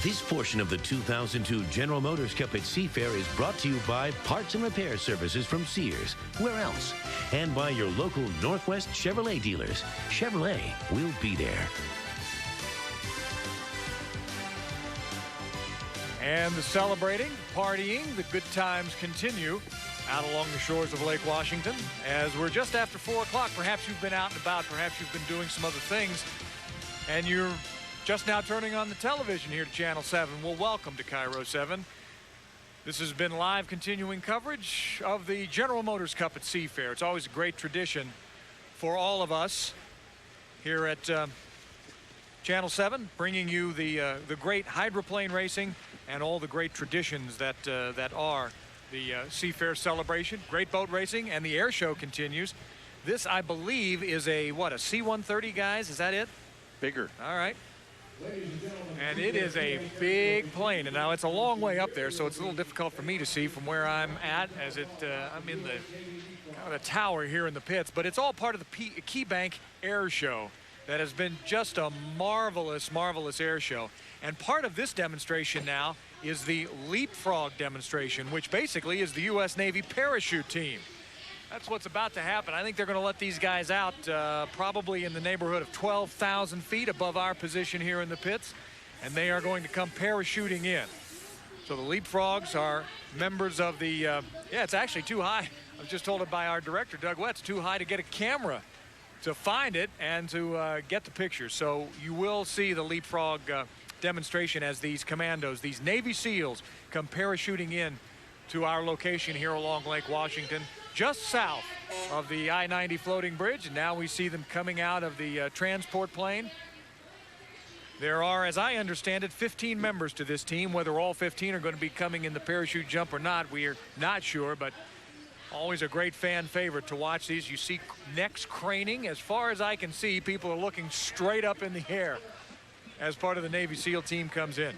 This portion of the 2002 General Motors Cup at Seafair is brought to you by Parts and Repair Services from Sears. Where else? And by your local Northwest Chevrolet dealers. Chevrolet will be there. And the celebrating, partying, the good times continue out along the shores of Lake Washington. As we're just after 4 o'clock, perhaps you've been out and about, perhaps you've been doing some other things, and you're just now turning on the television here to Channel 7. Well, welcome to KIRO 7. This has been live continuing coverage of the General Motors Cup at Seafair. It's always a great tradition for all of us here at Channel 7, bringing you the great hydroplane racing and all the great traditions that are the Seafair celebration, great boat racing, and the air show continues. This, I believe, is a C-130, guys? Is that it? Bigger. All right. And it is a big plane, and now it's a long way up there, so it's a little difficult for me to see from where I'm at, as I'm in the tower here in the pits. But it's all part of the KeyBank Air Show that has been just a marvelous, marvelous air show. And part of this demonstration now is the leapfrog demonstration, which basically is the U.S. Navy parachute team. That's what's about to happen. I think they're going to let these guys out probably in the neighborhood of 12,000 feet above our position here in the pits, and they are going to come parachuting in. So the leapfrogs are members of the, yeah, it's actually too high. I was just told it by our director, Doug Wetz, too high to get a camera to find it and to get the picture. So you will see the leapfrog demonstration as these commandos, these Navy SEALs, come parachuting in to our location here along Lake Washington, just south of the I-90 floating bridge. And now we see them coming out of the transport plane. There are, as I understand it, 15 members to this team. Whether all 15 are going to be coming in the parachute jump or not, we are not sure, but always a great fan favorite to watch these. You see necks craning. As far as I can see, people are looking straight up in the air as part of the Navy SEAL team comes in.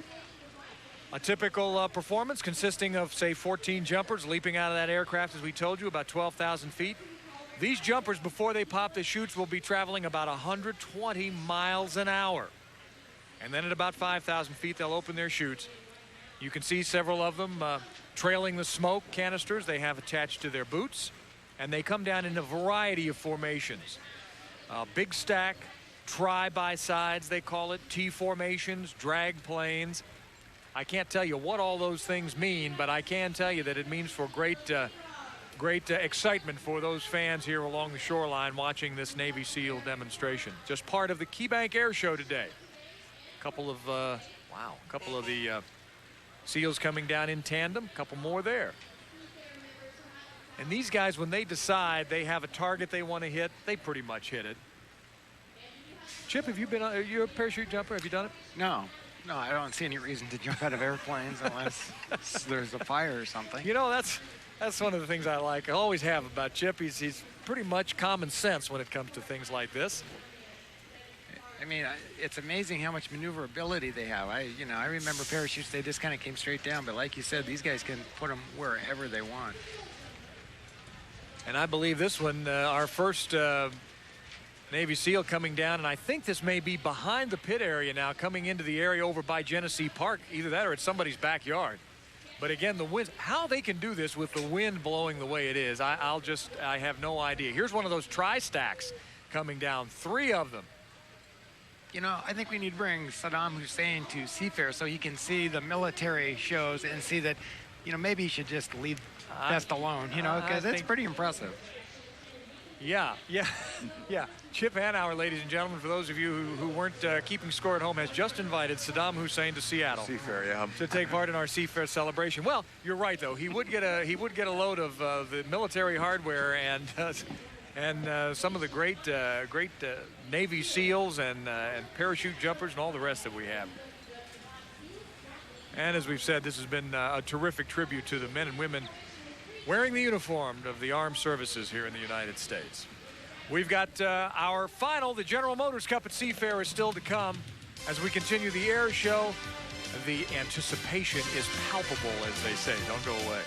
A typical performance consisting of, say, 14 jumpers leaping out of that aircraft, as we told you, about 12,000 feet. These jumpers, before they pop the chutes, will be traveling about 120 miles an hour. And then at about 5,000 feet, they'll open their chutes. You can see several of them trailing the smoke canisters they have attached to their boots. And they come down in a variety of formations. Big stack, tri-by-sides, they call it, T formations, drag planes. I can't tell you what all those things mean, but I can tell you that it means for great excitement for those fans here along the shoreline watching this Navy SEAL demonstration. Just part of the KeyBank Air Show today. A couple of the SEALs coming down in tandem, a couple more there. And these guys, when they decide they have a target they want to hit, they pretty much hit it. Chip, have you been, you're a parachute jumper? Have you done it? No. No, I don't see any reason to jump out of airplanes unless there's a fire or something. You know, that's one of the things I like. I always have about Chip. He's pretty much common sense when it comes to things like this. I mean, it's amazing how much maneuverability they have. I remember parachutes, they just kind of came straight down. But like you said, these guys can put them wherever they want. And I believe this one, our first Navy SEAL coming down, and I think this may be behind the pit area now, coming into the area over by Genesee Park. Either that or it's somebody's backyard. But again, the wind, how they can do this with the wind blowing the way it is, I have no idea. Here's one of those tri-stacks coming down, 3 of them. You know, I think we need to bring Saddam Hussein to Seafair so he can see the military shows and see that, you know, maybe he should just leave best alone, you know, because it's pretty impressive. Yeah. Chip Hanauer, ladies and gentlemen, for those of you who weren't keeping score at home, has just invited Saddam Hussein to Seattle. Seafair, yeah. To take part in our Seafair celebration. Well, you're right, though. He would get a load of the military hardware and some of the great Navy SEALs and parachute jumpers and all the rest that we have. And as we've said, this has been a terrific tribute to the men and women wearing the uniform of the armed services here in the United States. We've got our final, the General Motors Cup at Seafair is still to come as we continue the air show. The anticipation is palpable, as they say. Don't go away.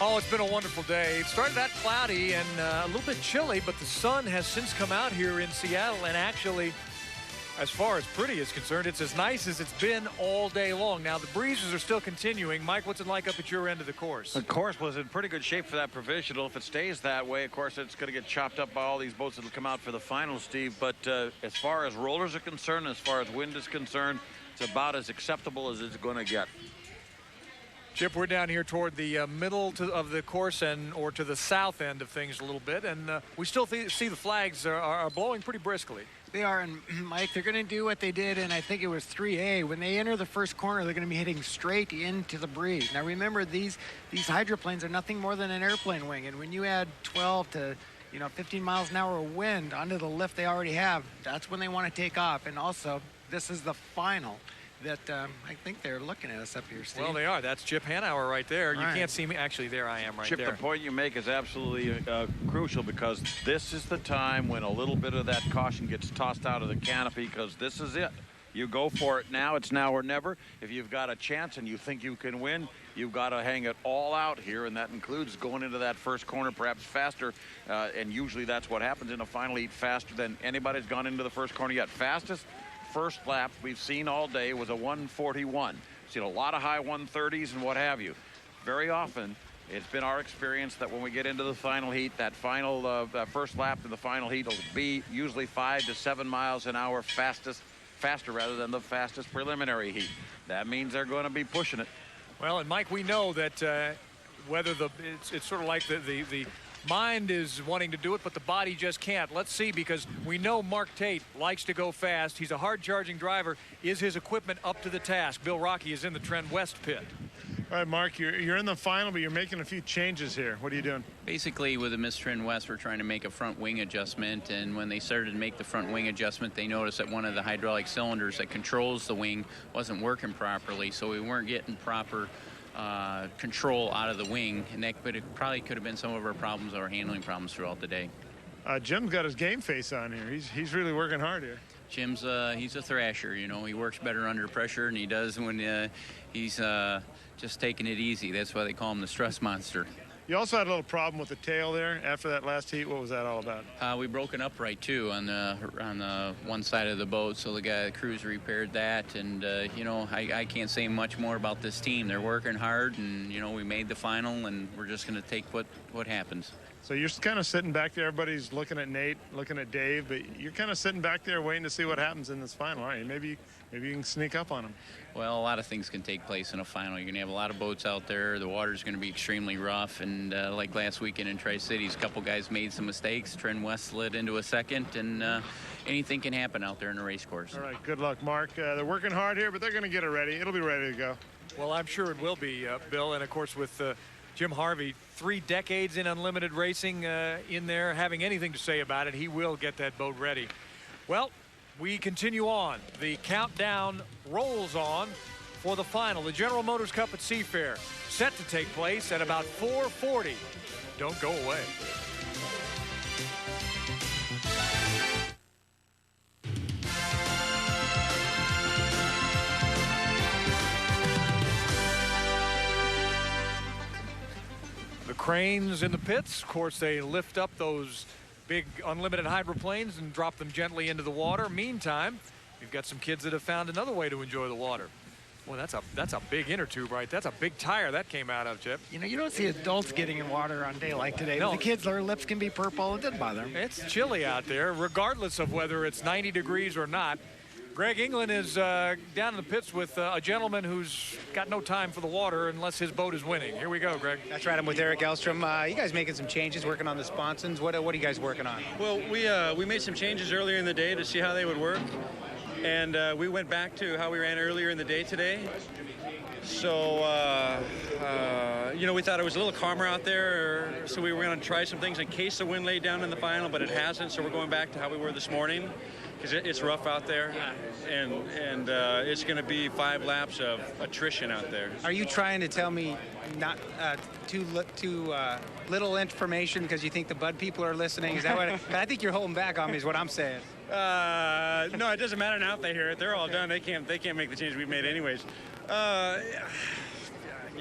Oh, it's been a wonderful day. It started out cloudy and a little bit chilly, but the sun has since come out here in Seattle, and actually, as far as pretty is concerned, it's as nice as it's been all day long. Now, the breezes are still continuing. Mike, what's it like up at your end of the course? The course was in pretty good shape for that provisional. If it stays that way, of course, it's going to get chopped up by all these boats that will come out for the final, Steve. But as far as rollers are concerned, as far as wind is concerned, it's about as acceptable as it's going to get. Chip, we're down here toward the middle of the course or to the south end of things a little bit, and we still see the flags are blowing pretty briskly. They are, and Mike, they're going to do what they did, and I think it was 3A. When they enter the first corner, they're going to be hitting straight into the breeze. Now, remember, these hydroplanes are nothing more than an airplane wing, and when you add 12 to 15 miles an hour wind onto the lift they already have, that's when they want to take off. And also, this is the final that I think they're looking at us up here, Steve. Well, they are. That's Chip Hanauer right there. You right. can't see me. Actually, there I am right Chip, there. the point you make is absolutely crucial, because this is the time when a little bit of that caution gets tossed out of the canopy, because this is it. You go for it now. It's now or never. If you've got a chance and you think you can win, you've got to hang it all out here, and that includes going into that first corner perhaps faster, and usually that's what happens in a final heat, faster than anybody's gone into the first corner yet. Fastest first lap we've seen all day was a 1:41. Seen a lot of high 130s and what have you. Very often it's been our experience that when we get into the final heat, that final first lap in the final heat will be usually 5 to 7 miles an hour faster rather than the fastest preliminary heat. That means they're going to be pushing it. Well, and Mike, we know that whether it's sort of like the mind is wanting to do it, but the body just can't. Let's see, because we know Mark Tate likes to go fast. He's a hard-charging driver. Is his equipment up to the task? Bill Rocky is in the Trend West pit. All right, Mark, you're in the final, but you're making a few changes here. What are you doing? Basically, with the Miss Trend West, we're trying to make a front wing adjustment, and when they started to make the front wing adjustment, they noticed that one of the hydraulic cylinders that controls the wing wasn't working properly, so we weren't getting proper control out of the wing, and that probably could have been some of our problems, our handling problems throughout the day. Jim's got his game face on here. He's really working hard here. Jim's he's a thrasher, he works better under pressure than he does when he's just taking it easy. That's why they call him the stress monster. You also had a little problem with the tail there after that last heat. What was that all about? We broke an upright too on the one side of the boat, so the crews repaired that, and I can't say much more about this team. They're working hard, and we made the final, and we're just going to take what happens. So you're kind of sitting back there. Everybody's looking at Nate, looking at Dave, but you're kind of sitting back there waiting to see what happens in this final, aren't you? Maybe you can sneak up on them. Well, a lot of things can take place in a final. You're going to have a lot of boats out there. The water's going to be extremely rough, and like last weekend in Tri-Cities, a couple guys made some mistakes. Trend West slid into a second, and anything can happen out there in the race course. All right, good luck, Mark. They're working hard here, but they're going to get it ready. It'll be ready to go. Well, I'm sure it will be, Bill, and of course with Jim Harvey, 3 decades in unlimited racing in there, having anything to say about it, he will get that boat ready. Well, we continue on. The countdown rolls on for the final. The General Motors Cup at Seafair, set to take place at about 4:40. Don't go away. The cranes in the pits, of course, they lift up those big unlimited hydroplanes and drop them gently into the water. Meantime, we've got some kids that have found another way to enjoy the water. Boy, that's a big inner tube, right? That's a big tire that came out of, Chip. You don't see adults getting in water on a day like today. No. The kids, their lips can be purple. It doesn't bother them. It's chilly out there, regardless of whether it's 90 degrees or not. Greg England is down in the pits with a gentleman who's got no time for the water unless his boat is winning. Here we go, Greg. That's right. I'm with Eric Elstrom. You guys making some changes, working on the sponsons. What are you guys working on? Well, we made some changes earlier in the day to see how they would work, and we went back to how we ran earlier in the day today. So, we thought it was a little calmer out there, so we were going to try some things in case the wind laid down in the final, but it hasn't, so we're going back to how we were this morning, because it's rough out there, and it's going to be 5 laps of attrition out there. Are you trying to tell me not too little information because you think the Bud people are listening? Is that what? I think you're holding back on me is what I'm saying. No, it doesn't matter now if they hear it. They're all done. They can't make the change we made anyways.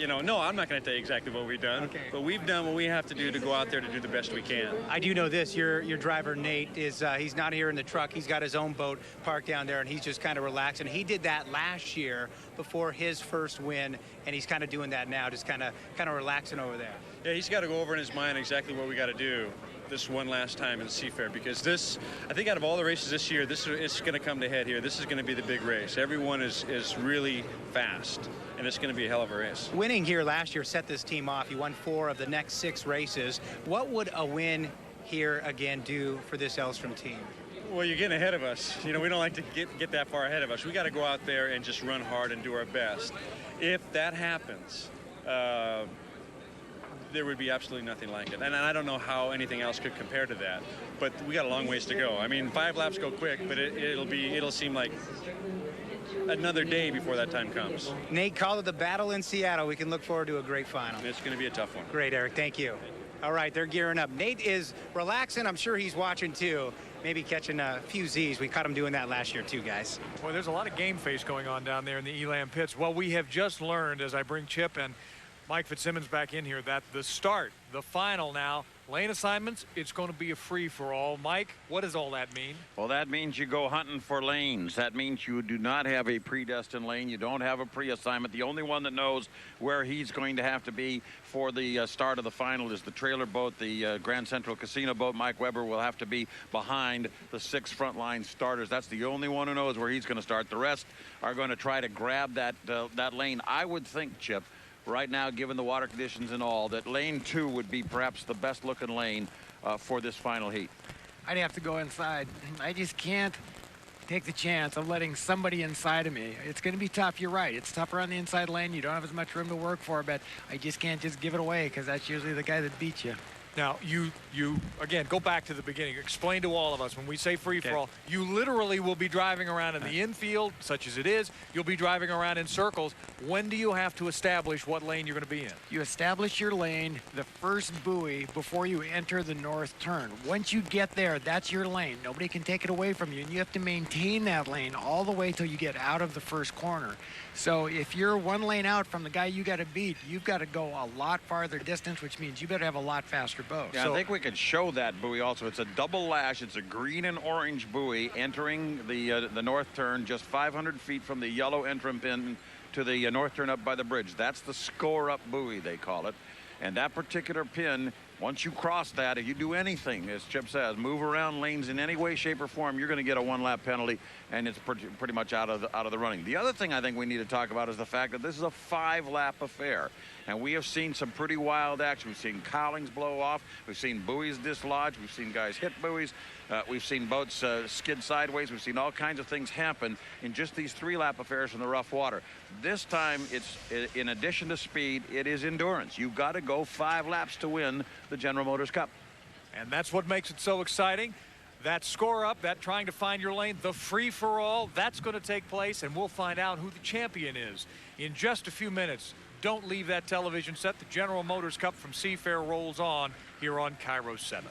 No, I'm not going to tell you exactly what we've done, Okay. but we've done what we have to do to go out there to do the best we can. I do know this. Your driver, Nate, is he's not here in the truck. He's got his own boat parked down there, and he's just kind of relaxing. He did that last year before his first win, and he's kind of doing that now, just kind of relaxing over there. Yeah, he's got to go over in his mind exactly what we got to do this one last time in the Seafair, because this, I think out of all the races this year, this is going to come to head here. This is going to be the big race. Everyone is really fast, and it's going to be a hell of a race. Winning here last year set this team off. You won 4 of the next 6 races. What would a win here again do for this Elstrom team? Well, you're getting ahead of us. We don't like to get that far ahead of us. We got to go out there and just run hard and do our best. If that happens, there would be absolutely nothing like it. And I don't know how anything else could compare to that. But we got a long ways to go. I mean, 5 laps go quick, but it'll seem like another day before that time comes. Nate, call it the battle in Seattle. We can look forward to a great final. It's going to be a tough one. Great, Eric. Thank you. All right, they're gearing up. Nate is relaxing. I'm sure he's watching too. Maybe catching a few Z's. We caught him doing that last year too, guys. Well, there's a lot of game face going on down there in the Elam pits. Well, we have just learned, as I bring Chip and Mike Fitzsimmons back in here, that the start, the final now, lane assignments, it's going to be a free-for-all. Mike, what does all that mean? Well, that means you go hunting for lanes. That means you do not have a predestined lane. You don't have a pre-assignment. The only one that knows where he's going to have to be for the start of the final is the trailer boat, the Grand Central Casino boat. Mike Weber will have to be behind the 6 frontline starters. That's the only one who knows where he's going to start. The rest are going to try to grab that lane. I would think, Chip, right now, given the water conditions and all, that lane 2 would be perhaps the best looking lane for this final heat. I'd have to go inside. I just can't take the chance of letting somebody inside of me. It's going to be tough. You're right. It's tougher on the inside lane. You don't have as much room to work for, but I just can't just give it away because that's usually the guy that beats you. Now, you again, go back to the beginning. Explain to all of us, when we say free-for-all, you literally will be driving around in the infield, such as it is. You'll be driving around in circles. When do you have to establish what lane you're going to be in? You establish your lane, the first buoy, before you enter the north turn. Once you get there, that's your lane. Nobody can take it away from you, and you have to maintain that lane all the way till you get out of the first corner. So if you're 1 lane out from the guy you got to beat, you've got to go a lot farther distance, which means you better have a lot faster boat. Yeah, I think we could show that buoy also. It's a double lash. It's a green and orange buoy entering the north turn, just 500 feet from the yellow entrance pin to the north turn up by the bridge. That's the score-up buoy, they call it. And that particular pin, once you cross that, if you do anything, as Chip says, move around lanes in any way, shape, or form, you're going to get a 1-lap penalty, and it's pretty much out of the running. The other thing I think we need to talk about is the fact that this is a 5-lap affair, and we have seen some pretty wild action. We've seen cowlings blow off. We've seen buoys dislodge. We've seen guys hit buoys. We've seen boats skid sideways. We've seen all kinds of things happen in just these 3-lap affairs in the rough water. This time, it's in addition to speed, it is endurance. You've got to go 5 laps to win the General Motors Cup. And that's what makes it so exciting. That score up, that trying to find your lane, the free-for-all, that's going to take place, and we'll find out who the champion is in just a few minutes. Don't leave that television set. The General Motors Cup from Seafair rolls on here on KIRO 7.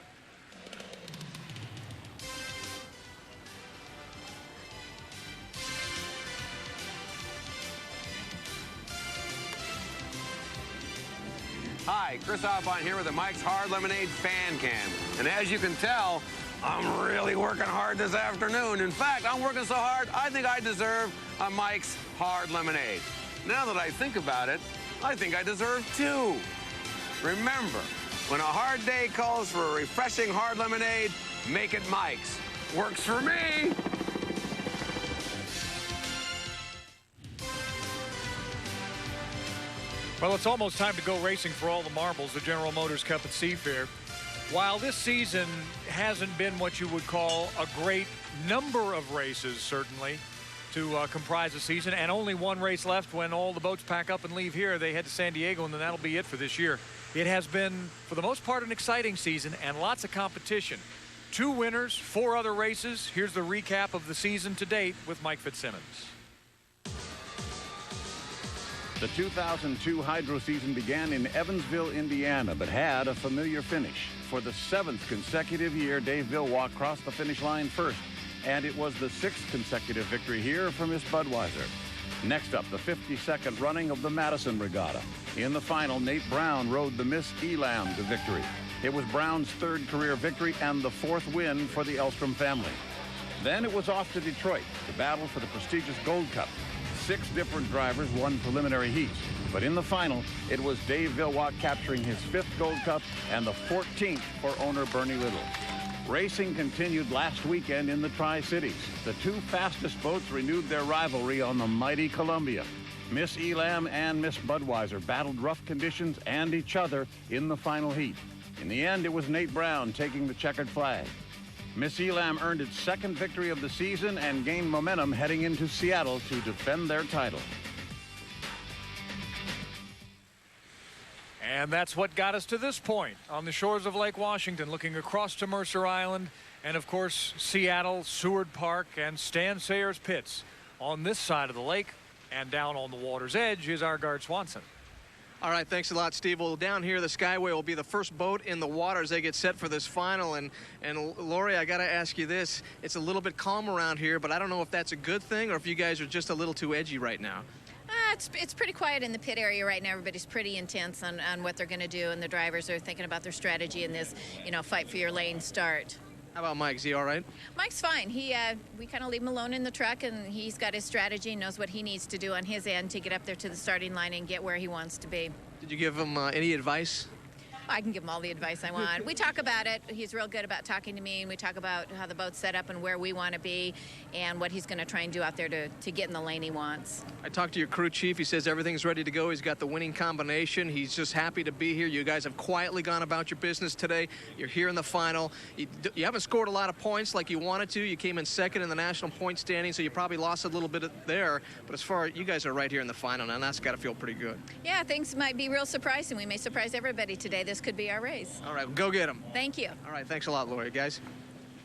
Hi, Chris Alpine here with the Mike's Hard Lemonade fan cam. And as you can tell, I'm really working hard this afternoon. In fact, I'm working so hard, I think I deserve a Mike's Hard Lemonade. Now that I think about it, I think I deserve 2. Remember, when a hard day calls for a refreshing hard lemonade, make it Mike's. Works for me. Well, it's almost time to go racing for all the marbles, the General Motors Cup at Seafair. While this season hasn't been what you would call a great number of races, certainly, to comprise a season, and only 1 race left when all the boats pack up and leave here, they head to San Diego, and then that'll be it for this year. It has been, for the most part, an exciting season and lots of competition. 2 winners, 4 other races. Here's the recap of the season to date with Mike Fitzsimmons. The 2002 hydro season began in Evansville, Indiana, but had a familiar finish. For the 7th consecutive year, Dave Villwalk crossed the finish line first, and it was the 6th consecutive victory here for Miss Budweiser. Next up, the 52nd running of the Madison Regatta. In the final, Nate Brown rode the Miss Elam to victory. It was Brown's third career victory and the fourth win for the Elstrom family. Then it was off to Detroit to battle for the prestigious Gold Cup. 6 different drivers won preliminary heats, but in the final, it was Dave Villwock capturing his 5th Gold Cup and the 14th for owner Bernie Little. Racing continued last weekend in the Tri-Cities. The 2 fastest boats renewed their rivalry on the mighty Columbia. Miss Elam and Miss Budweiser battled rough conditions and each other in the final heat. In the end, it was Nate Brown taking the checkered flag. Miss Elam earned its 2nd victory of the season and gained momentum heading into Seattle to defend their title. And that's what got us to this point on the shores of Lake Washington, looking across to Mercer Island and, of course, Seattle, Seward Park, and Stan Sayers Pits. On this side of the lake and down on the water's edge is our guard Swanson. All right, thanks a lot, Steve. Well, down here, the Skyway will be the first boat in the water as they get set for this final. And Lori, I got to ask you this. It's a little bit calm around here, but I don't know if that's a good thing or if you guys are just a little too edgy right now. It's pretty quiet in the pit area right now. Everybody's pretty intense on what they're going to do, and the drivers are thinking about their strategy in this, fight for your lane start. How about Mike? Is he all right? Mike's fine. We kind of leave him alone in the truck, and he's got his strategy, knows what he needs to do on his end to get up there to the starting line and get where he wants to be. Did you give him any advice? I can give him all the advice I want. We talk about it. He's real good about talking to me, and we talk about how the boat's set up and where we want to be and what he's going to try and do out there to get in the lane he wants. I talked to your crew chief. He says everything's ready to go. He's got the winning combination. He's just happy to be here. You guys have quietly gone about your business today. You're here in the final. You haven't scored a lot of points like you wanted to. You came in 2nd in the national point standing, so you probably lost a little bit there. But as far as you guys are right here in the final now, and that's got to feel pretty good. Yeah, things might be real surprising. We may surprise everybody today. This could be our race. All right, go get them. Thank you. All right, thanks a lot, Lori, guys.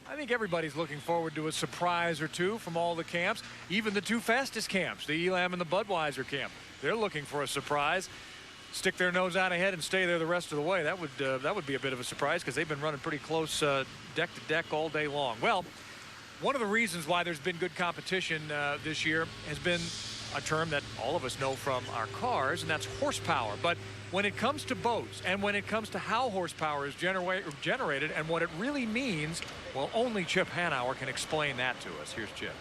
I think everybody's looking forward to a surprise or two from all the camps, even the 2 fastest camps, the Elam and the Budweiser camp. They're looking for a surprise, stick their nose out ahead and stay there the rest of the way. That would be a bit of a surprise because they've been running pretty close deck to deck all day long. Well, one of the reasons why there's been good competition this year has been a term that all of us know from our cars, and that's horsepower. But when it comes to boats and when it comes to how horsepower is generated and what it really means, well, only Chip Hanauer can explain that to us. Here's Chip.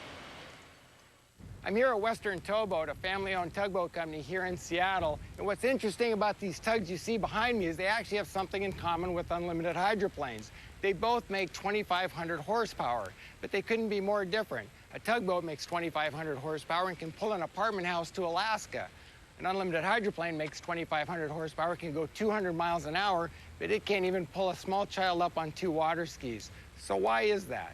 I'm here at Western Towboat, a family-owned tugboat company here in Seattle. And what's interesting about these tugs you see behind me is they actually have something in common with unlimited hydroplanes. They both make 2,500 horsepower, but they couldn't be more different. A tugboat makes 2,500 horsepower and can pull an apartment house to Alaska. An unlimited hydroplane makes 2,500 horsepower, can go 200 miles an hour, but it can't even pull a small child up on 2 water skis. So why is that?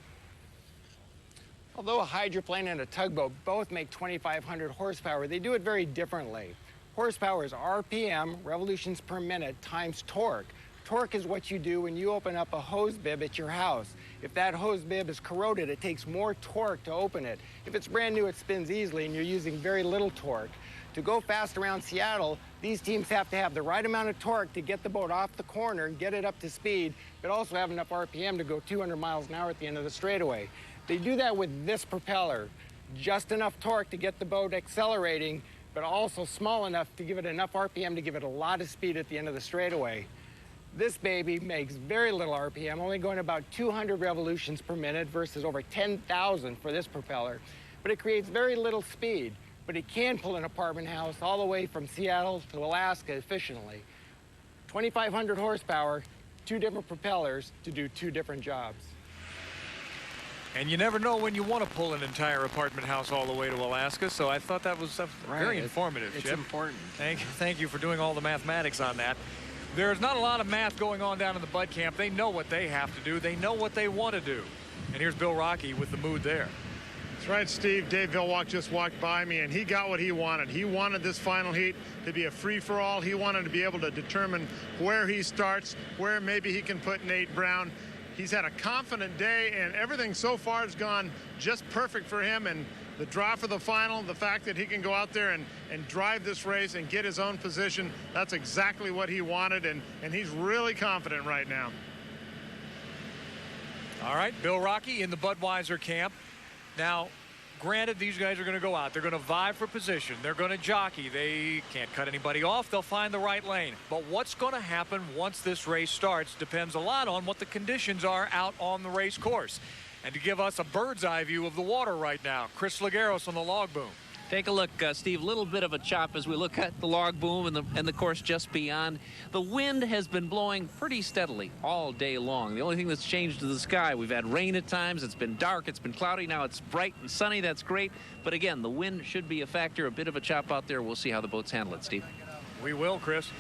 Although a hydroplane and a tugboat both make 2,500 horsepower, they do it very differently. Horsepower is RPM, revolutions per minute, times torque. Torque is what you do when you open up a hose bib at your house. If that hose bib is corroded, it takes more torque to open it. If it's brand new, it spins easily and you're using very little torque. To go fast around Seattle, these teams have to have the right amount of torque to get the boat off the corner and get it up to speed, but also have enough RPM to go 200 miles an hour at the end of the straightaway. They do that with this propeller. Just enough torque to get the boat accelerating, but also small enough to give it enough RPM to give it a lot of speed at the end of the straightaway. This baby makes very little RPM, only going about 200 revolutions per minute versus over 10,000 for this propeller, but it creates very little speed. But it can pull an apartment house all the way from Seattle to Alaska efficiently. 2,500 horsepower, 2 different propellers to do 2 different jobs. And you never know when you want to pull an entire apartment house all the way to Alaska, so I thought that was very informative, Chip. It's important. Thank you for doing all the mathematics on that. There's not a lot of math going on down in the Bud camp. They know what they have to do. They know what they want to do. And here's Bill Rocky with the mood there. That's right, Steve. Dave Villwock just walked by me, and he got what he wanted. He wanted this final heat to be a free-for-all. He wanted to be able to determine where he starts, where maybe he can put Nate Brown. He's had a confident day, and everything so far has gone just perfect for him. And the draw for the final, the fact that he can go out there and drive this race and get his own position, that's exactly what he wanted, and he's really confident right now. All right, Bill Rocky in the Budweiser camp. Now, granted, these guys are going to go out. They're going to vie for position. They're going to jockey. They can't cut anybody off. They'll find the right lane. But what's going to happen once this race starts depends a lot on what the conditions are out on the race course. And to give us a bird's eye view of the water right now, Chris Lagueros on the log boom. Take a look, Steve. Little bit of a chop as we look at the log boom and the course just beyond. The wind has been blowing pretty steadily all day long. The only thing that's changed is the sky. We've had rain at times. It's been dark. It's been cloudy. Now it's bright and sunny. That's great. But again, the wind should be a factor. A bit of a chop out there. We'll see how the boats handle it, Steve. We will, Chris.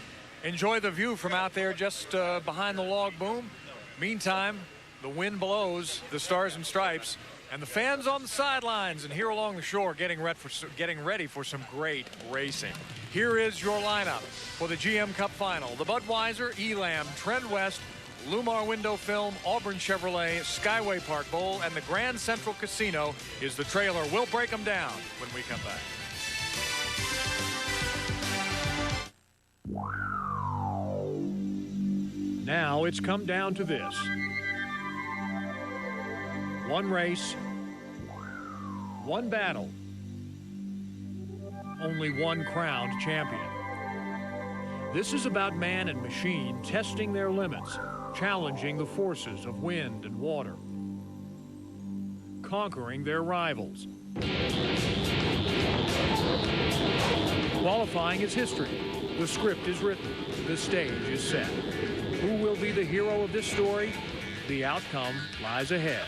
Enjoy the view from out there just behind the log boom. Meantime, the wind blows the Stars and Stripes. And the fans on the sidelines and here along the shore getting ready for some great racing. Here is your lineup for the GM Cup Final. The Budweiser, Elam, Trend West, Lumar Window Film, Auburn Chevrolet, Skyway Park Bowl, and the Grand Central Casino is the trailer. We'll break them down when we come back. Now it's come down to this. One race, one battle, only one crowned champion. This is about man and machine testing their limits, challenging the forces of wind and water, conquering their rivals. Qualifying is history. The script is written. The stage is set. Who will be the hero of this story? The outcome lies ahead.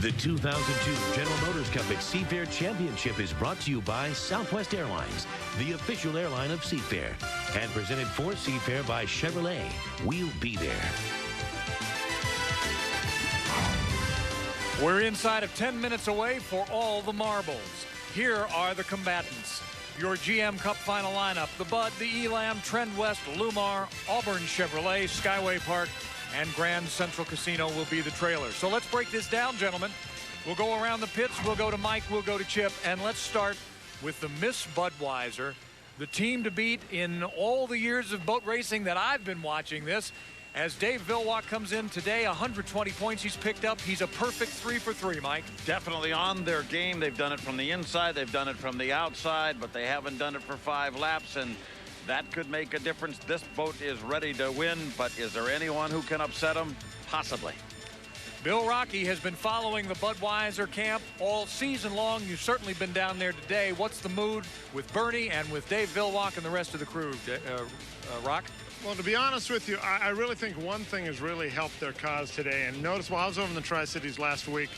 The 2002 General Motors Cup at Seafair Championship is brought to you by Southwest Airlines, the official airline of Seafair, and presented for Seafair by Chevrolet. We'll be there. We're inside of 10 minutes away for all the marbles. Here are the combatants. Your GM Cup Final lineup: the Bud, the Elam, Trend West, Lumar, Auburn Chevrolet, Skyway Park, and Grand Central Casino will be the trailer. So let's break this down, gentlemen. We'll go around the pits. We'll go to Mike. We'll go to Chip. And let's start with the Miss Budweiser, the team to beat in all the years of boat racing that I've been watching this. As Dave Villwock comes in today, 120 points he's picked up. He's a perfect 3 for 3, Mike. Definitely on their game. They've done it from the inside. They've done it from the outside, but they haven't done it for 5 laps. And that could make a difference. This boat is ready to win, but is there anyone who can upset them? Possibly. Bill Rocky has been following the Budweiser camp all season long. You've certainly been down there today. What's the mood with Bernie and with Dave Villwock and the rest of the crew, Rock? Well, to be honest with you, I really think one thing has really helped their cause today. And notice while I was over in the Tri-Cities last week,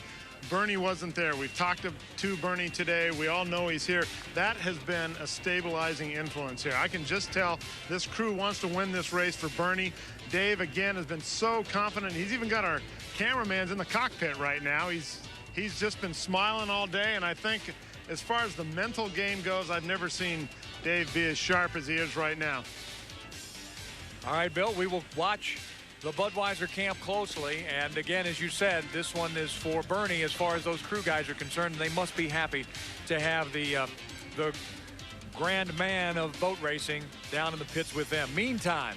Bernie wasn't there. We've talked to Bernie today. We all know he's here. That has been a stabilizing influence here. I can just tell this crew wants to win this race for Bernie. Dave, again, has been so confident. He's even got our cameramans in the cockpit right now. He's just been smiling all day. And I think as far as the mental game goes, I've never seen Dave be as sharp as he is right now. All right, Bill, we will watch the Budweiser camp closely. And again, as you said, this one is for Bernie as far as those crew guys are concerned. They must be happy to have the grand man of boat racing down in the pits with them. Meantime,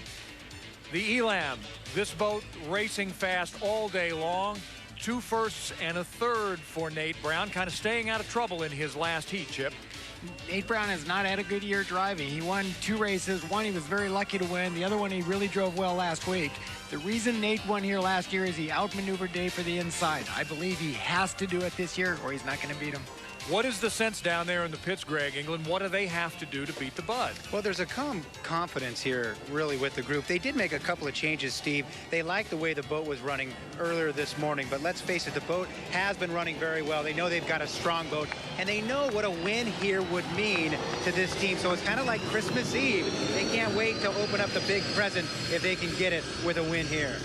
the Elam, this boat racing fast all day long. 2 firsts and a third for Nate Brown, kind of staying out of trouble in his last heat, Chip. Nate Brown has not had a good year driving. He won 2 races. One he was very lucky to win. The other one he really drove well last week. The reason Nate won here last year is he outmaneuvered Dave for the inside. I believe he has to do it this year or he's not going to beat him. What is the sense down there in the pits, Greg England? What do they have to do to beat the Bud? Well, there's a calm confidence here, really, with the group. They did make a couple of changes, Steve. They liked the way the boat was running earlier this morning, but let's face it, the boat has been running very well. They know they've got a strong boat, and they know what a win here would mean to this team. So it's kind of like Christmas Eve. They can't wait to open up the big present if they can get it with a win here.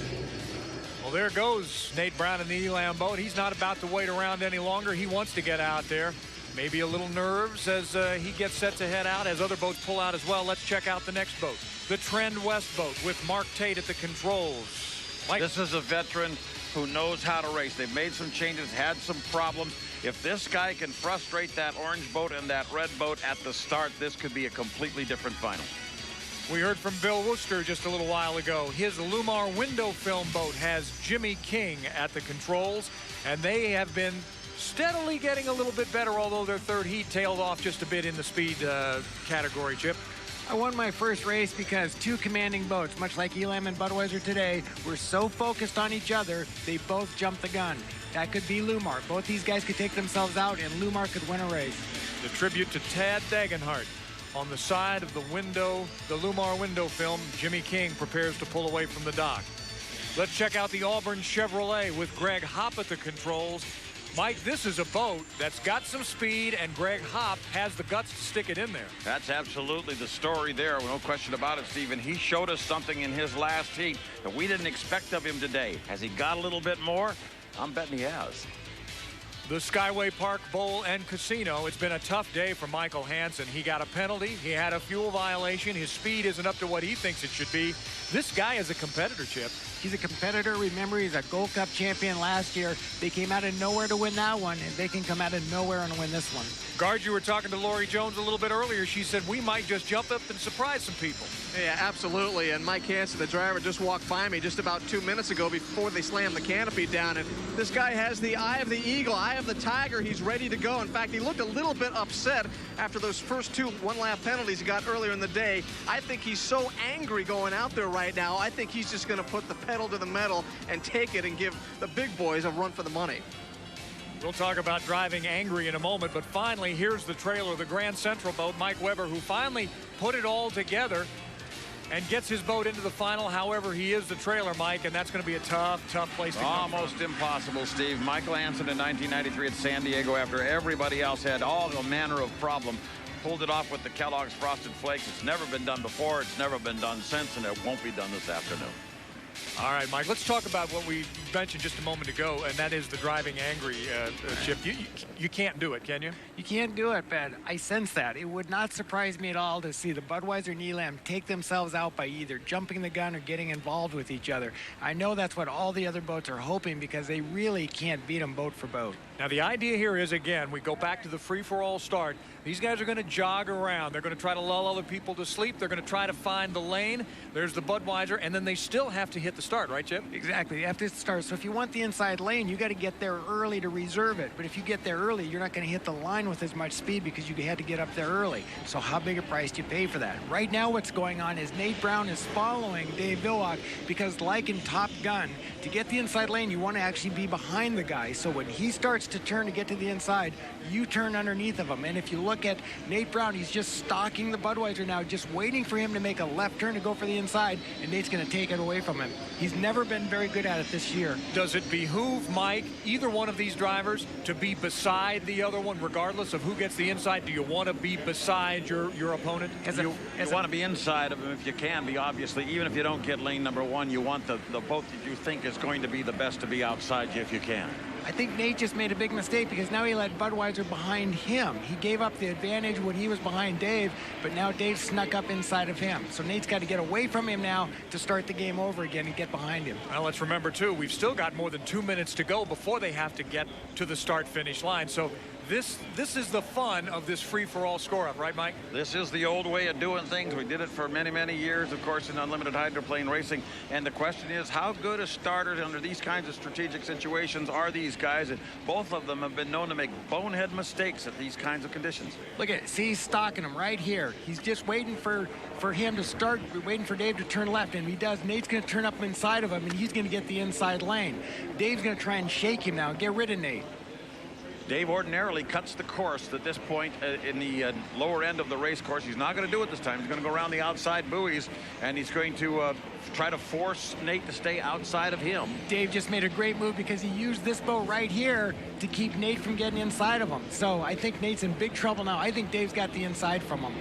Well, there goes Nate Brown in the Elam boat. He's not about to wait around any longer. He wants to get out there. Maybe a little nerves as he gets set to head out, as other boats pull out as well. Let's check out the next boat, the Trend West boat with Mark Tate at the controls. Mike. This is a veteran who knows how to race. They've made some changes, had some problems. If this guy can frustrate that orange boat and that red boat at the start, this could be a completely different final. We heard from Bill Wooster just a little while ago. His Lumar window film boat has Jimmy King at the controls, and they have been steadily getting a little bit better, although their third heat tailed off just a bit in the speed category, Chip. I won my first race because two commanding boats, much like Elam and Budweiser today, were so focused on each other, they both jumped the gun. That could be Lumar. Both these guys could take themselves out, and Lumar could win a race. The tribute to Tad Dagenhart. On the side of the window, the Lumar window film, Jimmy King prepares to pull away from the dock. Let's check out the Auburn Chevrolet with Greg Hopp at the controls. Mike, this is a boat that's got some speed, and Greg Hopp has the guts to stick it in there. That's absolutely the story there. No question about it, Stephen. He showed us something in his last heat that we didn't expect of him today. Has he got a little bit more? I'm betting he has. The Skyway Park Bowl and Casino. It's been a tough day for Michael Hansen. He got a penalty. He had a fuel violation. His speed isn't up to what he thinks it should be. This guy is a competitor, Chip. He's a competitor. Remember, he's a Gold Cup champion last year. They came out of nowhere to win that one, and they can come out of nowhere and win this one. Guard, you were talking to Lori Jones a little bit earlier. She said we might just jump up and surprise some people. Yeah, absolutely. And Mike Hansen, the driver, just walked by me just about 2 minutes ago before they slammed the canopy down. And this guy has the eye of the eagle, eye of the tiger. He's ready to go. In fact, he looked a little bit upset after those first two one-lap penalties he got earlier in the day. I think he's so angry going out there right now. I think he's just going to put the pedal to the metal and take it and give the big boys a run for the money. We'll talk about driving angry in a moment, but finally, here's the trailer, the Grand Central boat, Mike Weber, who finally put it all together and gets his boat into the final. However, he is the trailer, Mike, and that's going to be a tough place to come from. Almost impossible, Steve. Michael Hansen in 1993 at San Diego, after everybody else had all manner of problem, pulled it off with the Kellogg's Frosted Flakes. It's never been done before. It's never been done since, and it won't be done this afternoon. All right, Mike, let's talk about what we mentioned just a moment ago, and that is the driving angry, Chip. You can't do it, can you? You can't do it, but I sense that. It would not surprise me at all to see the Budweiser and Elam take themselves out by either jumping the gun or getting involved with each other. I know that's what all the other boats are hoping, because they really can't beat them boat for boat. Now, the idea here is, again, we go back to the free-for-all start. These guys are going to jog around. They're going to try to lull other people to sleep. They're going to try to find the lane. There's the Budweiser, and then they still have to hit the start, right, Chip? Exactly. You have to start. So if you want the inside lane, you got to get there early to reserve it. But if you get there early, you're not going to hit the line with as much speed because you had to get up there early. So how big a price do you pay for that? Right now what's going on is Nate Brown is following Dave Villwock because, like in Top Gun, to get the inside lane, you want to actually be behind the guy. So when he starts to turn to get to the inside, you turn underneath of him. And if you look at Nate Brown, he's just stalking the Budweiser now, just waiting for him to make a left turn to go for the inside, and Nate's going to take it away from him. He's never been very good at it this year. Does it behoove, Mike, either one of these drivers to be beside the other one, regardless of who gets the inside? Do you want to be beside your opponent? You want to be inside of him if you can be, obviously. Even if you don't get lane number one, you want the boat that you think is going to be the best to be outside you if you can. I think Nate just made a big mistake because now he let Budweiser behind him. He gave up the advantage when he was behind Dave, but now Dave snuck up inside of him. So Nate's got to get away from him now to start the game over again and get behind him. Well, let's remember, too, we've still got more than 2 minutes to go before they have to get to the start-finish line. So this is the fun of this free-for-all score-up, right, Mike? This is the old way of doing things. We did it for many, many years, of course, in unlimited hydroplane racing. And the question is, how good a starters under these kinds of strategic situations are these guys? And both of them have been known to make bonehead mistakes at these kinds of conditions. Look at it. See, he's stalking him right here. He's just waiting for him to start, waiting for Dave to turn left. And if he does, Nate's going to turn up inside of him, and he's going to get the inside lane. Dave's going to try and shake him now, get rid of Nate. Dave ordinarily cuts the course at this point in the lower end of the race course. He's not going to do it this time. He's going to go around the outside buoys, and he's going to try to force Nate to stay outside of him. Dave just made a great move because he used this boat right here to keep Nate from getting inside of him. So I think Nate's in big trouble now. I think Dave's got the inside from him.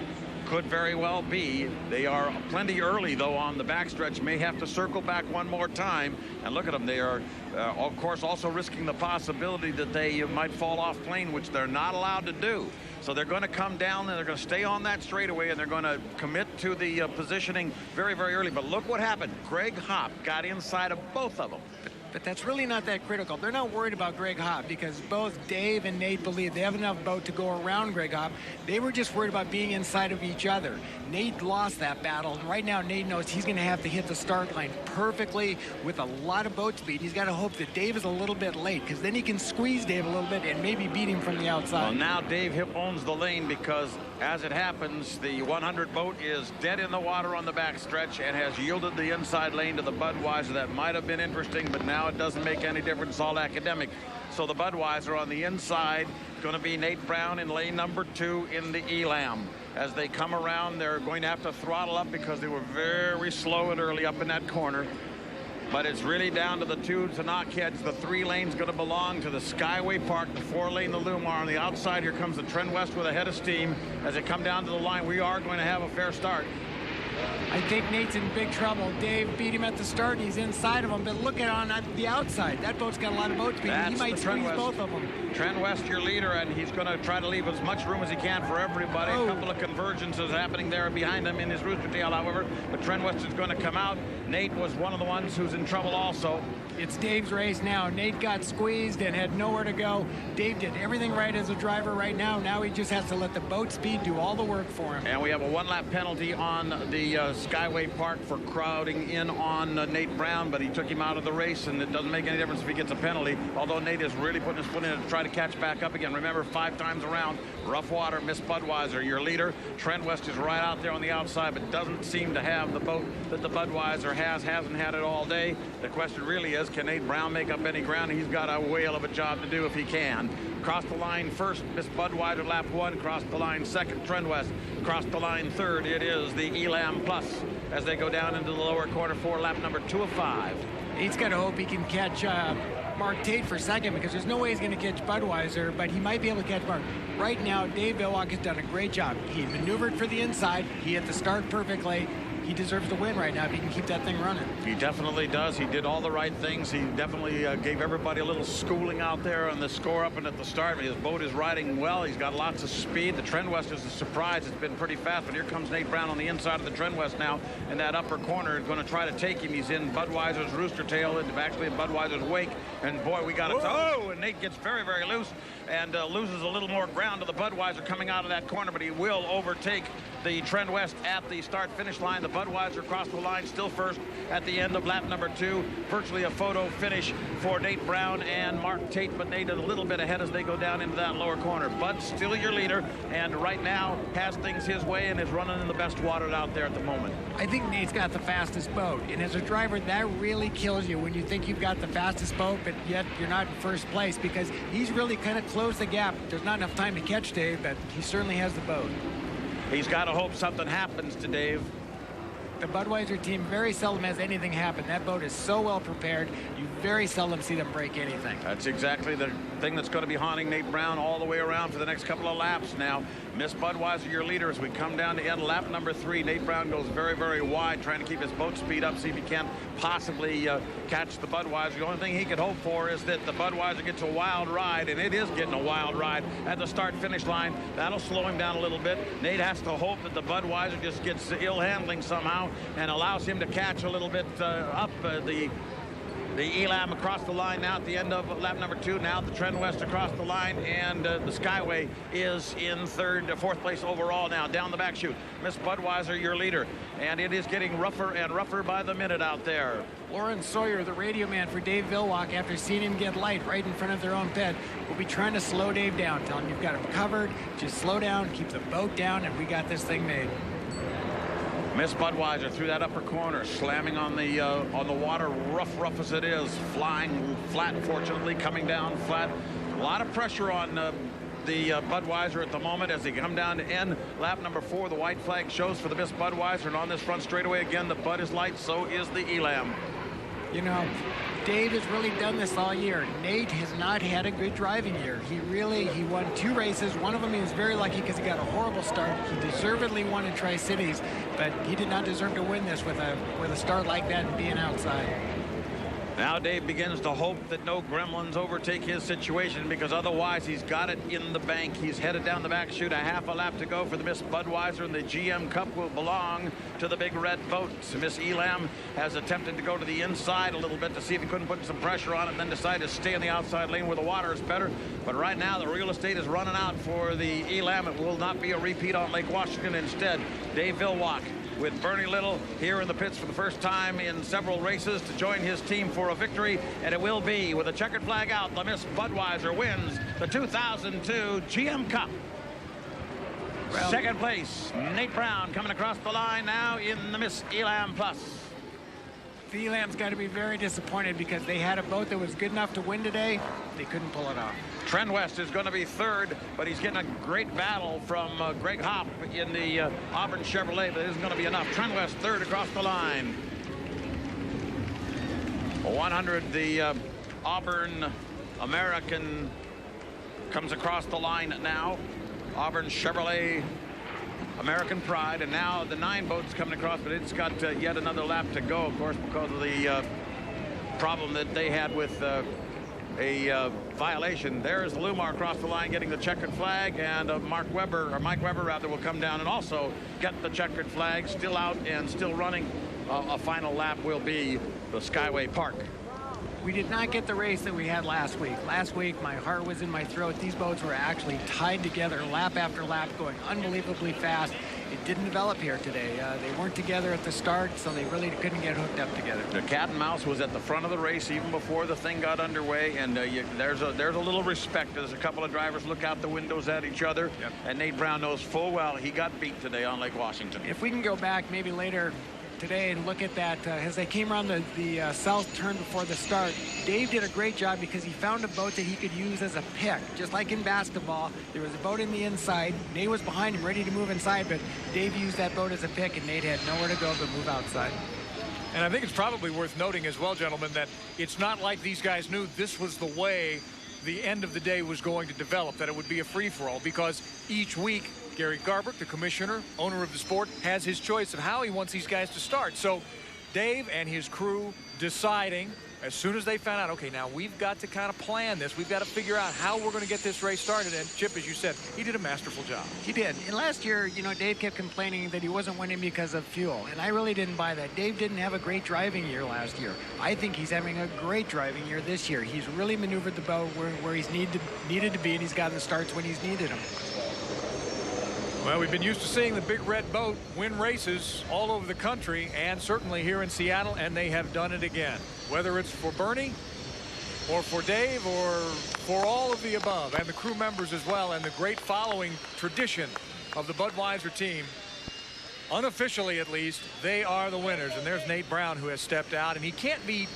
Could very well be. They are plenty early, though, on the backstretch. May have to circle back one more time. And look at them. They are, of course, also risking the possibility that they might fall off plane, which they're not allowed to do. So they're going to come down, and they're going to stay on that straightaway, and they're going to commit to the positioning very, very early. But look what happened. Greg Hopp got inside of both of them. but that's really not that critical. They're not worried about Greg Hopp because both Dave and Nate believe they have enough boat to go around Greg Hopp. They were just worried about being inside of each other. Nate lost that battle, and right now Nate knows he's going to have to hit the start line perfectly with a lot of boat speed. He's got to hope that Dave is a little bit late because then he can squeeze Dave a little bit and maybe beat him from the outside. Well, now Dave owns the lane because, as it happens, the 100 boat is dead in the water on the backstretch and has yielded the inside lane to the Budweiser. That might have been interesting, but now it doesn't make any difference. It's all academic. So the Budweiser on the inside, going to be Nate Brown in lane number 2 in the Elam. As they come around, they're going to have to throttle up because they were very slow and early up in that corner. But it's really down to the 2 to knockheads. The 3 lanes going to belong to the Skyway Park, the 4 lane, the Lumar. On the outside, here comes the Trend West with a head of steam. As they come down to the line, we are going to have a fair start. I think Nate's in big trouble. Dave beat him at the start. He's inside of him, but look at on the outside. That boat's got a lot of boat speed. He might squeeze both of them. Trend West, your leader, and he's going to try to leave as much room as he can for everybody. A couple of convergences happening there behind him in his rooster tail, however. But Trend West is going to come out. Nate was one of the ones who's in trouble also. It's Dave's race now. Nate got squeezed and had nowhere to go. Dave did everything right as a driver right now. Now he just has to let the boat speed do all the work for him. And we have a 1-lap penalty on the Skyway Park for crowding in on Nate Brown, but he took him out of the race, and it doesn't make any difference if he gets a penalty, although Nate is really putting his foot in to try to catch back up again. Remember, 5 times around, rough water, Miss Budweiser, your leader. Trend West is right out there on the outside, but doesn't seem to have the boat that the Budweiser hasn't had it all day. The question really is, can Nate Brown make up any ground? He's got a whale of a job to do if he can. Cross the line first, Miss Budweiser, lap 1. Cross the line second, Trend West. Cross the line third, it is the Elam Plus as they go down into the lower corner 4, lap number 2 of 5. He's got to hope he can catch Mark Tate for second because there's no way he's going to catch Budweiser, but he might be able to catch Mark. Right now, Dave Villwock has done a great job. He maneuvered for the inside. He hit the start perfectly. He deserves the win right now if he can keep that thing running. He definitely does. He did all the right things. He definitely gave everybody a little schooling out there on the score up and at the start. His boat is riding well. He's got lots of speed. The Trend West is a surprise. It's been pretty fast, but here comes Nate Brown on the inside of the Trend West now in that upper corner. He's going to try to take him. He's in Budweiser's rooster tail, and actually in Budweiser's wake. And boy, we got it. Oh, and Nate gets very, very loose and loses a little more ground to the Budweiser coming out of that corner, but he will overtake the Trend West at the start-finish line. The Budweiser across the line, still first at the end of lap number 2. Virtually a photo finish for Nate Brown and Mark Tate, but Nate is a little bit ahead as they go down into that lower corner. Bud's still your leader, and right now has things his way and is running in the best water out there at the moment. I think Nate's got the fastest boat, and as a driver, that really kills you when you think you've got the fastest boat, but yet you're not in first place because he's really kind of closed the gap. There's not enough time to catch Dave, but he certainly has the boat. He's got to hope something happens to Dave. The Budweiser team very seldom has anything happen. That boat is so well prepared, you very seldom see them break anything. That's exactly the thing that's going to be haunting Nate Brown all the way around for the next couple of laps now. Miss Budweiser, your leader, as we come down to end lap number 3. Nate Brown goes very, very wide, trying to keep his boat speed up, see if he can't possibly catch the Budweiser. The only thing he could hope for is that the Budweiser gets a wild ride, and it is getting a wild ride at the start-finish line. That'll slow him down a little bit. Nate has to hope that the Budweiser just gets ill handling somehow and allows him to catch a little bit up the Elam across the line now at the end of lap number 2. Now the Trend West across the line, and the Skyway is in fourth place overall now down the back chute. Miss Budweiser, your leader, and it is getting rougher and rougher by the minute out there. Lauren Sawyer, the radio man for Dave Villwock, after seeing him get light right in front of their own pit, will be trying to slow Dave down. Tell him you've got him covered, just slow down, keep the boat down, and we got this thing made. Miss Budweiser through that upper corner, slamming on the water, rough as it is, flying flat, fortunately, coming down flat. A lot of pressure on the Budweiser at the moment as they come down to end lap number 4. The white flag shows for the Miss Budweiser, and on this front straightaway again, the Bud is light, so is the Elam. You know, Dave has really done this all year. Nate has not had a good driving year. He won 2 races. One of them he was very lucky because he got a horrible start. He deservedly won in Tri-Cities, but he did not deserve to win this with a start like that and being outside. Now Dave begins to hope that no gremlins overtake his situation, because otherwise he's got it in the bank. He's headed down the back chute, a half a lap to go for the Miss Budweiser, and the GM Cup will belong to the big red boat. So Miss Elam has attempted to go to the inside a little bit to see if he couldn't put some pressure on it, and then decided to stay in the outside lane where the water is better. But right now the real estate is running out for the Elam. It will not be a repeat on Lake Washington. Instead, Dave Villwock with Bernie Little here in the pits for the first time in several races to join his team for a victory, and it will be with a checkered flag out. The Miss Budweiser wins the 2002 GM Cup. Well, second place, Nate Brown coming across the line now in the Miss Elam Plus. The Elam's got to be very disappointed because they had a boat that was good enough to win today. They couldn't pull it off. Trent West is going to be third, but he's getting a great battle from Greg Hopp in the Auburn Chevrolet, but it isn't going to be enough. Trent West third across the line. 100, the Auburn American comes across the line now. Auburn Chevrolet American Pride, and now the 9 boats coming across, but it's got yet another lap to go, of course, because of the problem that they had with a violation. There's Lumar across the line getting the checkered flag, and Mike Weber rather will come down and also get the checkered flag. Still out and still running. A final lap will be the Skyway Park. We did not get the race that we had last week. Last week, my heart was in my throat. These boats were actually tied together lap after lap, going unbelievably fast. It didn't develop here today. They weren't together at the start, so they really couldn't get hooked up together. The cat and mouse was at the front of the race even before the thing got underway, and there's a little respect as a couple of drivers look out the windows at each other. Yep. And Nate Brown knows full well he got beat today on Lake Washington. If we can go back maybe later today and look at that as they came around the south turn before the start, Dave did a great job because he found a boat that he could use as a pick. Just like in basketball, there was a boat in the inside. Nate was behind him ready to move inside, but Dave used that boat as a pick, and Nate had nowhere to go but move outside. And I think it's probably worth noting as well, gentlemen, that it's not like these guys knew this was the way the end of the day was going to develop, that it would be a free-for-all, because each week Gary Garbuck, the commissioner, owner of the sport, has his choice of how he wants these guys to start. So Dave and his crew deciding as soon as they found out, okay, now we've got to kind of plan this. We've got to figure out how we're going to get this race started. And Chip, as you said, he did a masterful job. He did. And last year, you know, Dave kept complaining that he wasn't winning because of fuel. And I really didn't buy that. Dave didn't have a great driving year last year. I think he's having a great driving year this year. He's really maneuvered the boat where he's needed to be, and he's gotten the starts when he's needed them. Well, we've been used to seeing the big red boat win races all over the country and certainly here in Seattle, and they have done it again. Whether it's for Bernie or for Dave or for all of the above, and the crew members as well, and the great following tradition of the Budweiser team, unofficially at least, they are the winners. And there's Nate Brown, who has stepped out, and he can't be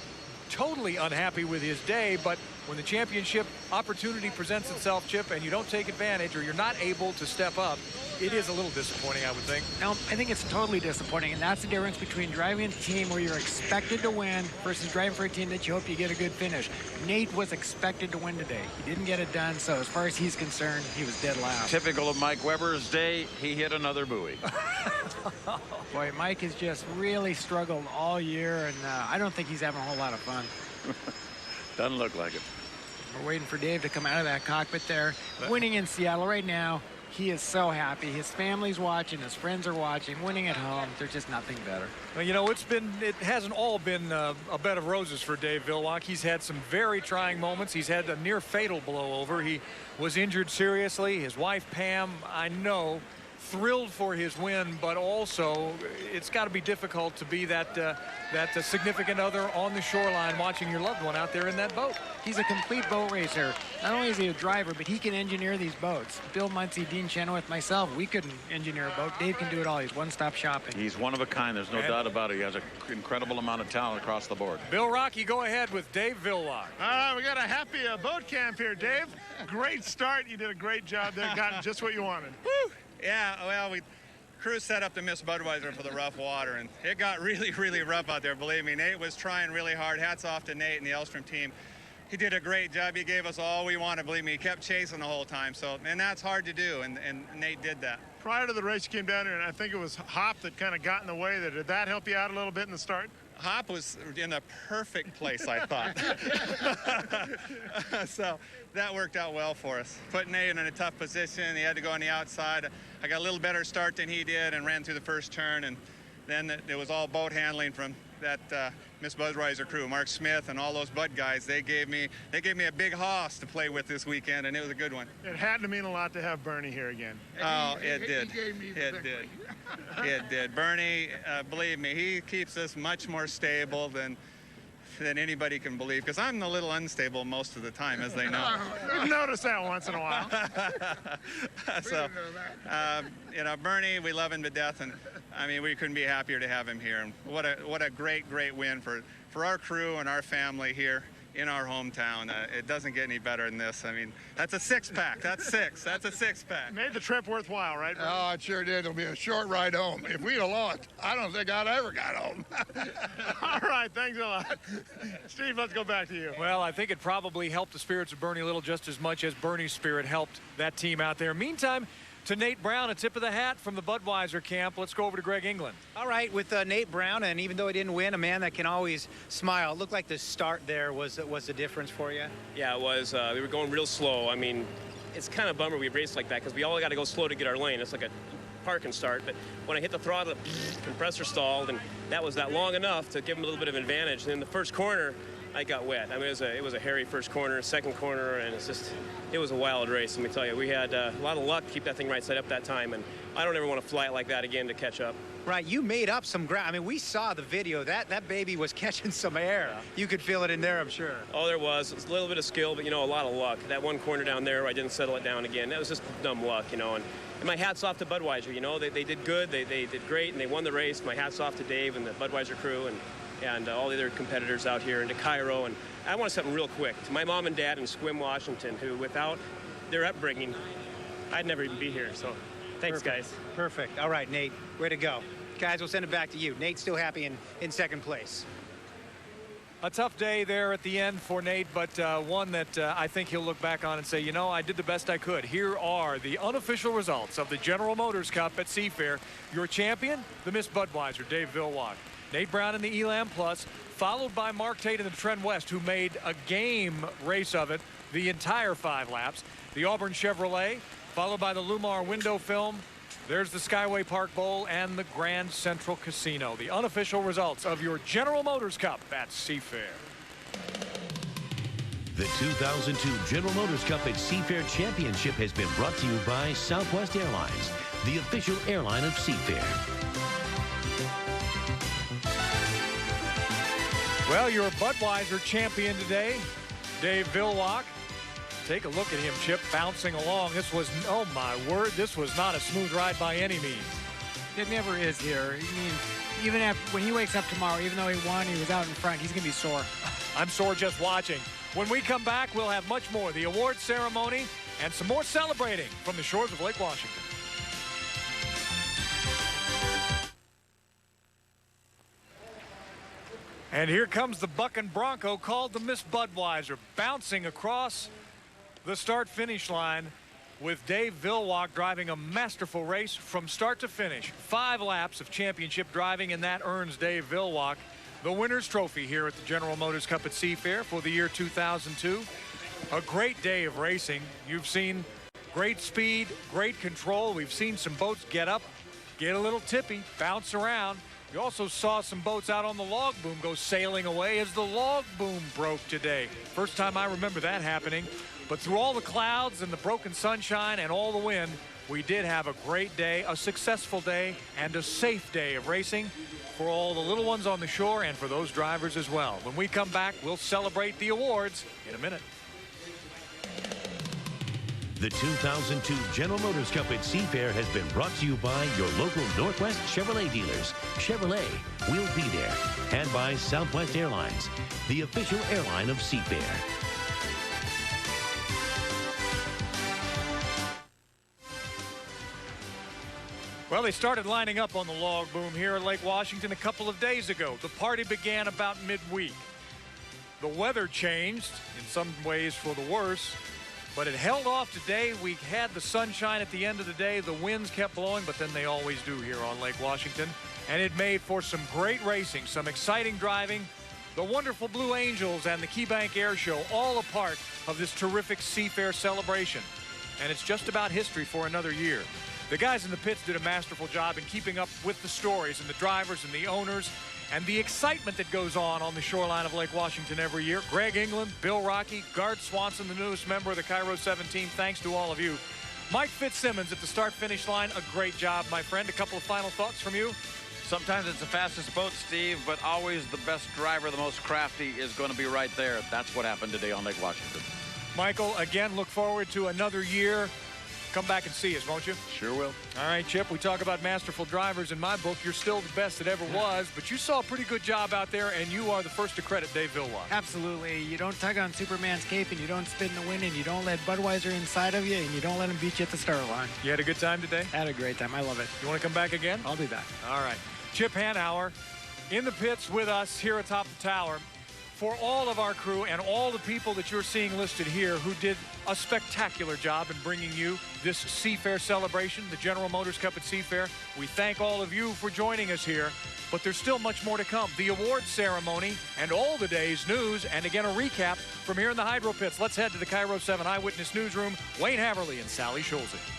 totally unhappy with his day, but when the championship opportunity presents itself, Chip, and you don't take advantage or you're not able to step up, it is a little disappointing, I would think. No, I think it's totally disappointing, and that's the difference between driving a team where you're expected to win versus driving for a team that you hope you get a good finish. Nate was expected to win today. He didn't get it done, so as far as he's concerned, he was dead last. Typical of Mike Weber's day, he hit another buoy. Boy, Mike has just really struggled all year, and I don't think he's having a whole lot of fun. Doesn't look like it. We're waiting for Dave to come out of that cockpit there. Winning in Seattle right now. He is so happy. His family's watching. His friends are watching. Winning at home. There's just nothing better. Well, you know, it hasn't all been a bed of roses for Dave Villwock. He's had some very trying moments. He's had a near fatal blowover. He was injured seriously. His wife, Pam, I know, thrilled for his win, but also it's got to be difficult to be that significant other on the shoreline watching your loved one out there in that boat. He's a complete boat racer. Not only is he a driver, but he can engineer these boats. Bill Muncie, Dean Chenoweth, myself, we couldn't engineer a boat. Dave can do it all. He's one-stop shopping. He's one of a kind. There's no doubt about it. He has an incredible amount of talent across the board. Bill Rocky, go ahead with Dave Villwock. We got a happy boat camp here, Dave. Great start. You did a great job there. Got just what you wanted. Woo! Yeah, well, crew set up to Miss Budweiser for the rough water, and it got really, really rough out there, believe me. Nate was trying really hard. Hats off to Nate and the Elstrom team. He did a great job. He gave us all we wanted, believe me. He kept chasing the whole time, and that's hard to do, and Nate did that. Prior to the race, you came down here, and I think it was Hop that kind of got in the way. Did that help you out a little bit in the start? Hop was in a perfect place, I thought. So that worked out well for us. Put Nate in a tough position. He had to go on the outside. I got a little better start than he did and ran through the first turn. And then it was all boat handling from that Miss Budweiser crew, Mark Smith and all those Bud guys. They gave me a big hoss to play with this weekend, and it was a good one. It had to mean a lot to have Bernie here again. Oh, it did. It did. It did. Bernie, believe me, he keeps us much more stable than anybody can believe, because I'm a little unstable most of the time, as they know. We've noticed that once in a while. So, you know, Bernie, we love him to death, and I mean, we couldn't be happier to have him here. And what a great win for our crew and our family here in our hometown. It doesn't get any better than this. I mean, that's a six-pack. That's six. That's a six-pack. Made the trip worthwhile, right, Bernie? Oh, it sure did. It'll be a short ride home. If we'd have lost, I don't think I'd ever got home. All right, thanks a lot. Steve, let's go back to you. Well, I think it probably helped the spirits of Bernie Little just as much as Bernie's spirit helped that team out there. Meantime, to Nate Brown, a tip of the hat from the Budweiser camp. Let's go over to Greg England. All right, with Nate Brown, and even though he didn't win, a man that can always smile. It looked like the start there was the difference for you. Yeah, it was. We were going real slow. I mean, it's kind of a bummer we raced like that because we all got to go slow to get our lane. It's like a park and start. But when I hit the throttle, the compressor stalled, and that was long enough to give him a little bit of an advantage. And in the first corner, I got wet. I mean, it was a hairy first corner, second corner, and it was a wild race. Let me tell you, we had a lot of luck to keep that thing right side up that time, and I don't ever want to fly it like that again to catch up. Right, you made up some ground. I mean, we saw the video. That baby was catching some air. You could feel it in there, I'm sure. Oh, there was. It was a little bit of skill, but, you know, a lot of luck. That one corner down there, I didn't settle it down again. That was just dumb luck, you know. And my hat's off to Budweiser, you know. They did good. They did great, and they won the race. My hat's off to Dave and the Budweiser crew and all the other competitors out here, and to KIRO. And I want something real quick to my mom and dad in Sequim, Washington, who without their upbringing, I'd never even be here. So thanks, guys. Perfect. All right, Nate, way to go. Guys, we'll send it back to you. Nate's still happy in second place. A tough day there at the end for Nate, but one that I think he'll look back on and say, you know, I did the best I could. Here are the unofficial results of the General Motors Cup at Seafair. Your champion, the Miss Budweiser, Dave Villwock. Nate Brown in the Elam Plus, followed by Mark Tate in the Trent West, who made a game race of it the entire 5 laps. The Auburn Chevrolet, followed by the Lumar Window Film. There's the Skyway Park Bowl and the Grand Central Casino. The unofficial results of your General Motors Cup at Seafair. The 2002 General Motors Cup at Seafair Championship has been brought to you by Southwest Airlines, the official airline of Seafair. Well, your Budweiser champion today, Dave Villwock. Take a look at him, Chip, bouncing along. This was, oh my word, this was not a smooth ride by any means. It never is here. I mean, even when he wakes up tomorrow, even though he won, he was out in front, he's going to be sore. I'm sore just watching. When we come back, we'll have much more. The awards ceremony and some more celebrating from the shores of Lake Washington. And here comes the Bucking Bronco, called the Miss Budweiser, bouncing across the start-finish line with Dave Villwock driving a masterful race from start to finish. 5 laps of championship driving, and that earns Dave Villwock the winner's trophy here at the General Motors Cup at Seafair for the year 2002. A great day of racing. You've seen great speed, great control. We've seen some boats get up, get a little tippy, bounce around. You also saw some boats out on the log boom go sailing away as the log boom broke today. First time I remember that happening. But through all the clouds and the broken sunshine and all the wind, we did have a great day, a successful day, and a safe day of racing for all the little ones on the shore and for those drivers as well. When we come back, we'll celebrate the awards in a minute. The 2002 General Motors Cup at Seafair has been brought to you by your local Northwest Chevrolet dealers. Chevrolet, we'll be there. And by Southwest Airlines, the official airline of Seafair. Well, they started lining up on the log boom here at Lake Washington a couple of days ago. The party began about midweek. The weather changed, in some ways for the worse. But it held off today. We had the sunshine at the end of the day. The winds kept blowing, but then they always do here on Lake Washington. And it made for some great racing, some exciting driving. The wonderful Blue Angels and the KeyBank Air Show, all a part of this terrific Seafair celebration. And it's just about history for another year. The guys in the pits did a masterful job in keeping up with the stories and the drivers and the owners and the excitement that goes on the shoreline of Lake Washington every year. Greg England, Bill Rocky, Gart Swanson, the newest member of the KIRO 7 team, thanks to all of you. Mike Fitzsimmons at the start-finish line, a great job, my friend. A couple of final thoughts from you? Sometimes it's the fastest boat, Steve, but always the best driver, the most crafty, is going to be right there. That's what happened today on Lake Washington. Michael, again, look forward to another year. Come back and see us, won't you? Sure will. All right, Chip, we talk about masterful drivers. In my book, you're still the best that ever was, but you saw a pretty good job out there, and you are the first to credit Dave Villwock. Absolutely. You don't tug on Superman's cape, and you don't spin the wind, and you don't let Budweiser inside of you, and you don't let him beat you at the start line. You had a good time today? I had a great time. I love it. You want to come back again? I'll be back. All right. Chip Hanauer in the pits with us here atop the tower. For all of our crew and all the people that you're seeing listed here who did a spectacular job in bringing you this Seafair celebration, the General Motors Cup at Seafair, we thank all of you for joining us here. But there's still much more to come. The awards ceremony and all the day's news, and again a recap from here in the Hydro Pits. Let's head to the KIRO 7 Eyewitness Newsroom. Wayne Haverly and Sally Schulze.